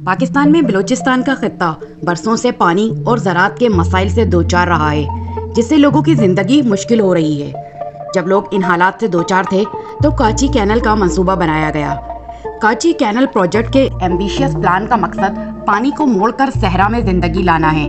पाकिस्तान में बलूचिस्तान का खित्ता बरसों से पानी और ज़राअत के मसाइल से दोचार रहा है, जिससे लोगों की ज़िंदगी मुश्किल हो रही है। जब लोग इन हालात से दोचार थे तो काची कैनल का मंसूबा बनाया गया। काची कैनल प्रोजेक्ट के एम्बिशियस प्लान का मकसद पानी को मोड़कर सहरा में ज़िंदगी लाना है।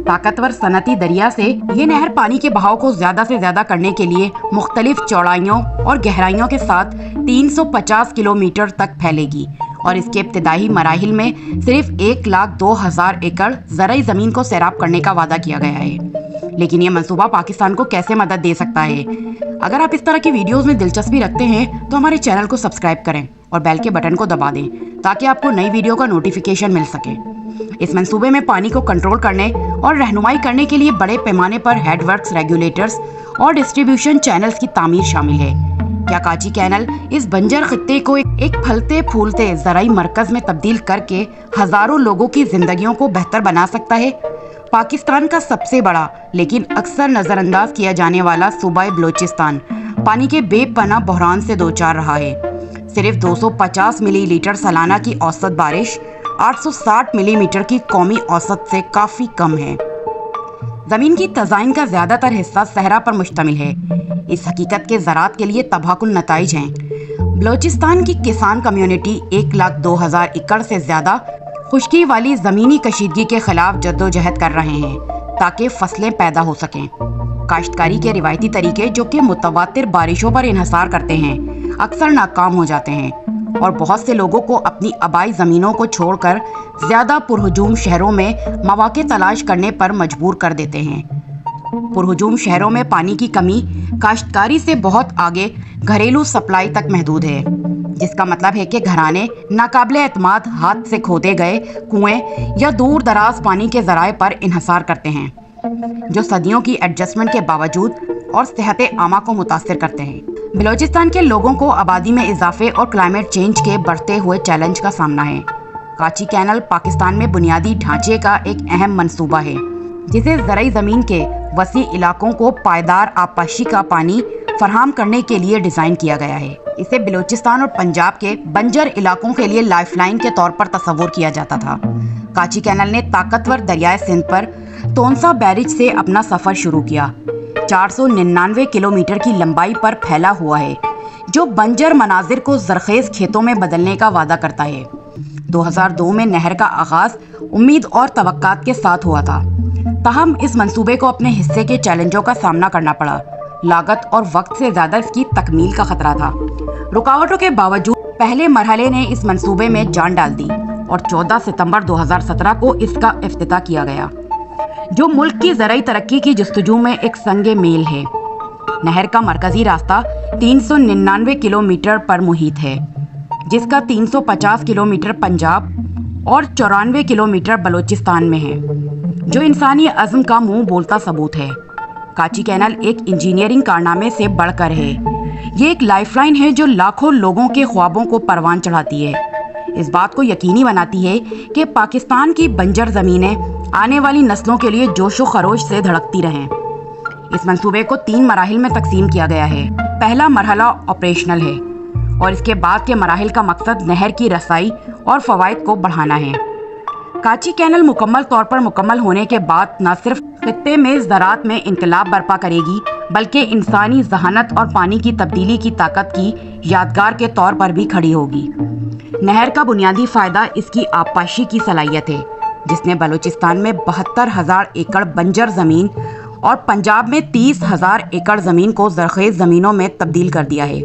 ताकतवर सनती दरिया से ये नहर पानी के बहाव को ज्यादा से ज्यादा करने के लिए मुख्तलिफ चौड़ाइयों और गहराइयों के साथ 350 किलोमीटर तक फैलेगी और इसके इब्तिदाई मराहिल में सिर्फ 1,02,000 एकड़ ज़राई ज़मीन को सैराब करने का वादा किया गया है। लेकिन ये मंसूबा पाकिस्तान को कैसे मदद दे सकता है? अगर आप इस तरह की वीडियोस में दिलचस्पी रखते हैं तो हमारे चैनल को सब्सक्राइब करें और बेल के बटन को दबा दें ताकि आपको नई वीडियो का नोटिफिकेशन मिल सके। इस मंसूबे में पानी को कंट्रोल करने और रहनुमाई करने के लिए बड़े पैमाने पर हेडवर्क्स, रेगुलेटर्स और डिस्ट्रीब्यूशन चैनल्स की तामीर शामिल है। क्या काची कैनल इस बंजर खित्ते को एक फलते फूलते ज़राई मरकज में तब्दील करके हजारों लोगों की जिंदगियों को बेहतर बना सकता है? पाकिस्तान का सबसे बड़ा लेकिन अक्सर नज़रअंदाज किया जाने वाला सूबा बलूचिस्तान पानी के बेपनाह बहरान से दोचार रहा है। सिर्फ 250 मिलीलीटर सालाना की औसत बारिश 860 मिलीमीटर की कौमी औसत से काफ़ी कम है। ज़मीन की तज़ाइन का ज़्यादातर हिस्सा सहरा पर मुश्तमिल है। इस हकीकत के ज़राअत के लिए तबाहकुन नताइज हैं। बलूचिस्तान की किसान कम्युनिटी 1,02,000 एकड़ से ज़्यादा खुश्की वाली ज़मीनी कशीदगी के खिलाफ जद्दोजहद कर रहे हैं ताकि फसलें पैदा हो सकें। काश्तकारी के रिवायती तरीके जो कि मुतवातिर बारिशों पर इन्हसार करते हैं अक्सर नाकाम हो जाते हैं और बहुत से लोगों को अपनी आबाई ज़मीनों को छोड़कर ज़्यादा पुरहुजूम शहरों में मौके तलाश करने पर मजबूर कर देते हैं। पुरहुजूम शहरों में पानी की कमी काश्तकारी से बहुत आगे घरेलू सप्लाई तक महदूद है, जिसका मतलब है कि घराने नाकाबिले एतमाद हाथ से खोदे गए कुएं या दूर दराज पानी के ज़राए पर इन्हसार करते हैं, जो सदियों की एडजस्टमेंट के बावजूद और सेहत आमा को मुतासिर करते हैं। बलूचिस्तान के लोगों को आबादी में इजाफे और क्लाइमेट चेंज के बढ़ते हुए चैलेंज का सामना है। काची कैनल पाकिस्तान में बुनियादी ढांचे का एक अहम मंसूबा है, जिसे ज़राई ज़मीन के वसी इलाकों को पायदार आबपाशी का पानी फराहम करने के लिए डिज़ाइन किया गया है। इसे बलूचिस्तान और पंजाब के बंजर इलाकों के लिए लाइफलाइन के तौर पर तस्वुर किया जाता था। काची कैनल ने ताकतवर दरियाए सिंध पर तोनसा बैरिज से अपना सफ़र शुरू किया। 499 किलोमीटर की लंबाई पर फैला हुआ है, जो बंजर मनाजिर को ज़रखेज़ खेतों में बदलने का वादा करता है। 2002 में नहर का आगाज़ उम्मीद और तवक्कात के साथ हुआ था, ताहम इस मंसूबे को अपने हिस्से के चैलेंजों का सामना करना पड़ा। लागत और वक्त से ज़्यादा इसकी तकमील का खतरा था। रुकावटों के बावजूद पहले मरहले ने इस मंसूबे में जान डाल दी और 14 सितंबर 2017 को इसका इफ्तिताह किया गया, जो मुल्क की ज़राई तरक्की की जस्तजू में एक संगे मेल है। नहर का मरकजी रास्ता 399 किलोमीटर पर मुहित है, जिसका 350 किलोमीटर पंजाब और 94 किलोमीटर बलूचिस्तान में है, जो इंसानी अज़्म का मुंह बोलता सबूत है। काची कैनल एक इंजीनियरिंग कारनामे से बढ़कर है। ये एक लाइफलाइन है जो लाखों लोगों के ख्वाबों को परवान चढ़ाती है। इस बात को यकीनी बनाती है कि पाकिस्तान की बंजर ज़मीनें आने वाली नस्लों के लिए जोशो खरोश से धड़कती रहें। इस मंसूबे को 3 मराहिल में तकसीम किया गया है। पहला मरहला ऑपरेशनल है और इसके बाद के मराहिल का मकसद नहर की रसाई और फ़वाइद को बढ़ाना है। काची कैनल मुकम्मल तौर पर मुकम्मल होने के बाद न सिर्फ खित्ते में ज़राअत में इनकलाब बर्पा करेगी, बल्कि इंसानी जहानत और पानी की तब्दीली की ताकत की यादगार के तौर पर भी खड़ी होगी। नहर का बुनियादी फ़ायदा इसकी आबपाशी की सलाहियत है, जिसने बलूचिस्तान में 72,000 एकड़ बंजर ज़मीन और पंजाब में 30,000 एकड़ ज़मीन को ज़रखेज़ ज़मीनों में तब्दील कर दिया है।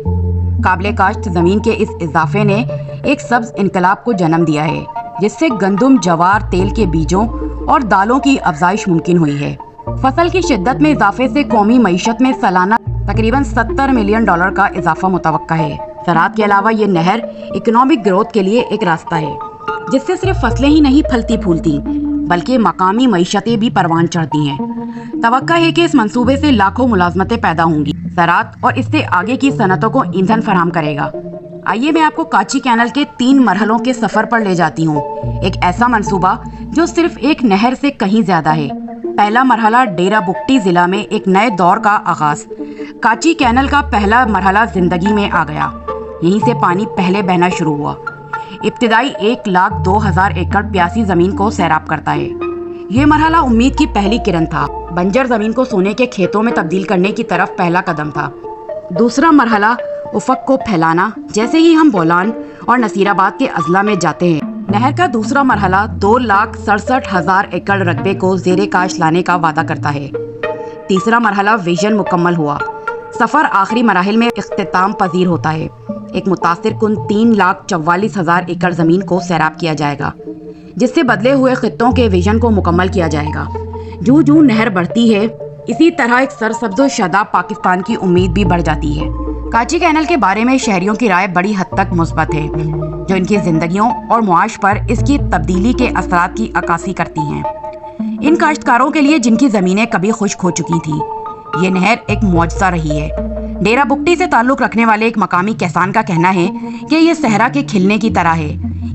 काबिले काश्त ज़मीन के इस इजाफे ने एक सब्ज़ इनकलाब को जन्म दिया है, जिससे गंदम, जवार, तेल के बीजों और दालों की अफजाइश मुमकिन हुई है। फसल की शिद्दत में इजाफे से कौमी मईशत में सालाना तकरीबन $70 मिलियन का इजाफा मुतवक्का है। ज़राअत के अलावा ये नहर इकोनॉमिक ग्रोथ के लिए एक रास्ता है, जिससे सिर्फ फसलें ही नहीं फलती फूलती, बल्कि मकामी मईशतें भी परवान चढ़ती हैं। तवक्का है कि इस मंसूबे से लाखों मुलाजमतें पैदा होंगी। ज़राअत और इससे आगे की सनतों को ईंधन फराहम करेगा। आइए मैं आपको काची कैनल के 3 मरहलों के सफ़र पर ले जाती हूँ। एक ऐसा मंसूबा जो सिर्फ एक नहर से कहीं ज़्यादा है। पहला मरहला डेरा बुगटी ज़िला में एक नए दौर का आगाज़। काची कैनल का पहला मरहला ज़िंदगी में आ गया। यहीं से पानी पहले बहना शुरू हुआ। ابتدائی 1,02,000 एकड़ प्यासी जमीन को सैराब करता है। ये मरहला उम्मीद की पहली किरण था। बंजर जमीन को सोने के खेतों में तब्दील करने की तरफ पहला कदम था। दूसरा मरहला उफक को फैलाना। जैसे ही हम बोलान और नसीराबाद के अजला में जाते हैं, नहर का दूसरा मरहला 2,67,000 एकड़ रकबे को जेरे काश लाने का वादा करता है। तीसरा मरहला विजन मुकम्मल हुआ। सफ़र आखिरी मराहिल में इख्तिताम पजीर होता है। एक मुतासिर कुन 3,44,000 एकड़ ज़मीन को सैराब किया जाएगा, जिससे बदले हुए खित्तों के विजन को मुकम्मल किया जाएगा। जूं जूं नहर बढ़ती है, इसी तरह एक सरसब्ज़ शादाब पाकिस्तान की उम्मीद भी बढ़ जाती है। काची कैनल के बारे में शहरियों की राय बड़ी हद तक मुस्बत है, जो इनकी ज़िंदगियों और मुआश पर इसकी तब्दीली के असरात की अक्कासी करती हैं। इन काश्तकारों के लिए जिनकी ज़मीनें कभी खुश्क हो चुकी थी, ये नहर एक मुआजिज़ा रही है। डेरा बुगटी से ताल्लुक़ रखने वाले एक मकामी किसान का कहना है कि ये सहरा के खिलने की तरह है।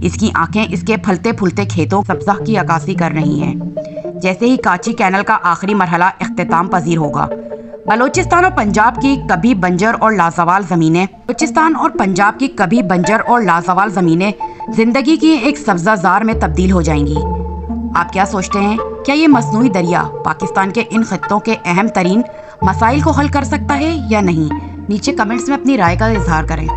इसकी आंखें इसके फलते फूलते खेतों सब्ज़ा की अक्कासी कर रही हैं। जैसे ही काची कैनल का आखिरी मरहला इख्तिताम पजीर होगा, बलोचिस्तान और पंजाब की कभी बंजर और लाजवाल ज़मीनें ज़िंदगी की एक सब्ज़ाज़ार में तब्दील हो जाएंगी। आप क्या सोचते हैं? क्या ये मसनूई दरिया पाकिस्तान के इन खित्तों के अहम तरीन मसाइल को हल कर सकता है या नहीं? नीचे कमेंट्स में अपनी राय का इजहार करें।